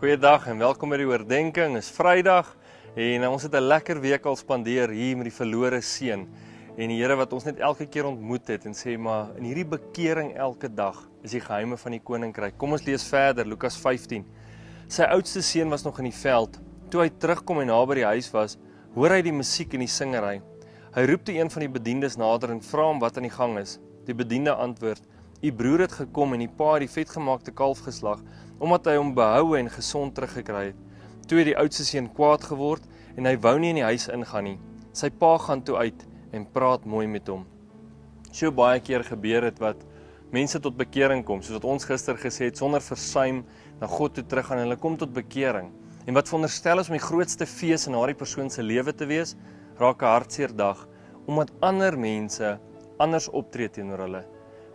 Goeiedag en welkom by die oordenking. Is Vrydag en ons het 'n lekker week al spandeer hier met die verlore seun. En die Here wat ons net elke keer ontmoet het en sê maar in hierdie bekering elke dag is die geheime van die koninkryk. Kom ons lees verder, Lukas 15. Sy oudste seun was nog in die veld. Toe hy terugkom en naby die huis was, hoor hy die musiek en die singery. Hy roep toe een van die bediendes nader en vra hom wat aan die gang is. Die bediende antwoord: "U broer het gekom en die pa het die vetgemaakte kalf geslag, omdat hy hom behoue en gesond teruggekry het." Toe het die oudste seun kwaad geword en hy wou nie in die huis ingaan nie. Sy pa gaan toe uit en praat mooi met hom. So baie keer gebeur het wat mense tot bekering kom, soos wat ons gister gesê het, sonder versuim na God toe terug gaan en hulle kom tot bekering. En wat veronderstel is om die grootste fees in daardie persoon se lewe te wees, raak 'n hartseer dag, omdat ander mense anders optree teenoor hulle.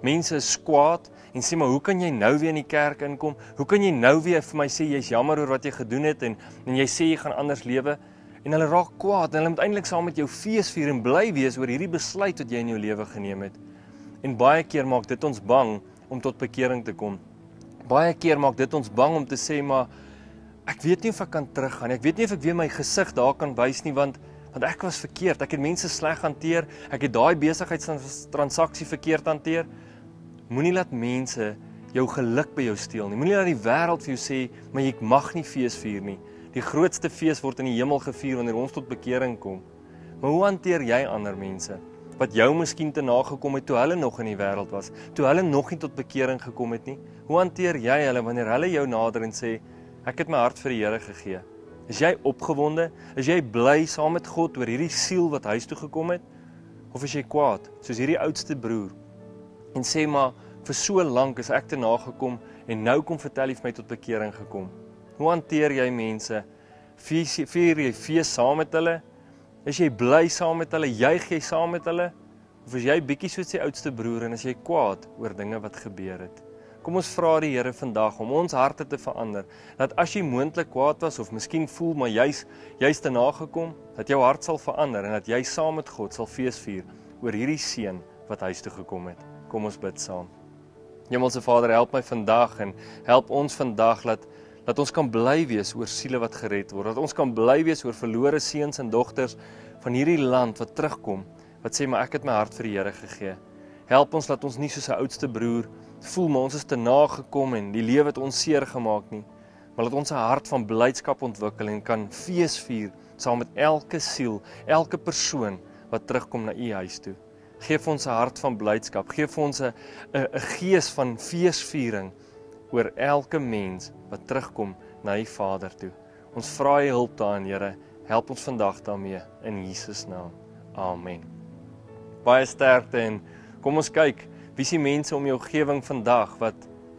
Mense is kwaad en sê maar hoe kan jy nou weer in die kerk inkom? Hoe kan jy nou weer vir my sê jy's jammer oor wat jy gedoen het en jy sê jy gaan anders lewe? En hulle raak kwaad en hulle moet eintlik saam met jou fees vier en bly wees oor hierdie besluit wat jy in jou lewe geneem het. En baie keer maak dit ons bang om tot bekering te kom. Baie keer maak dit ons bang om te sê maar ek weet nie of ek kan teruggaan. Ek weet nie of ek weer my gesig daar kan wys nie want ek was verkeerd. Ek het mense sleg hanteer. Ek het daai besigheidstransaksie verkeerd hanteer. Moenie laat mense jou geluk by jou steel nie. Moenie laat die wêreld vir jou sê, maar jy mag nie fees vier nie. Die grootste fees word in die hemel gevier wanneer ons tot bekering kom. Maar hoe hanteer jy ander mense? Wat jou miskien te nagekom het toe hulle nog in die wêreld was, toe hulle nog nie tot bekering gekom het nie? Hoe hanteer jy hulle wanneer hulle jou nader en sê, ek het my hart vir die Here gegee? Is jy opgewonde? Is jy bly saam met God oor hierdie siel wat huis toe gekom het? Of is jy kwaad, soos hierdie oudste broer? En sê maar, vir so lank is ek te nagekom en nou kom vertel jy vir my tot bekering gekom. Hoe hanteer jy mense? Vier jy fees saam met hulle? Is jy bly saam met hulle? Juig jy saam met hulle? Of is jy bietjie soos die oudste broer en is jy kwaad oor dinge wat gebeur het? Kom ons vra die Here vandag om ons harte te verander, dat as jy moontlik kwaad was of miskien voel maar jy's te nagekom, dat jou hart sal verander en dat jy saam met God sal fees vier oor hierdie seun wat huis toe gekom het. Kom ons bid saam. Hemelse Vader, help my vandag en help ons vandag dat ons kan bly wees oor siele wat gered word, dat ons kan bly wees oor verlore seuns en dogters van hierdie land wat terugkom, wat sê maar ek het my hart vir die Here gegee. Help ons dat ons nie soos 'n oudste broer voel maar ons is te nagekom en die lewe het ons seer gemaak nie, maar dat ons 'n hart van blydskap ontwikkel en kan fees vier saam met elke siel, elke persoon wat terugkom na u huis toe. Geef ons 'n hart van blydskap, geef ons 'n gees van feesviering oor elke mens wat terugkom na die Vader toe. Ons vra u hulp daarin, Here. Help ons vandag daarmee in Jesus naam. Amen. Baie sterkte en kom ons kyk, wie is die mense om jou omgewing vandag wat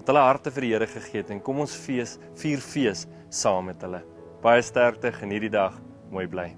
hulle harte vir die Here gegee het en kom ons vier fees saam met hulle. Baie sterkte, geniet die dag, mooi bly.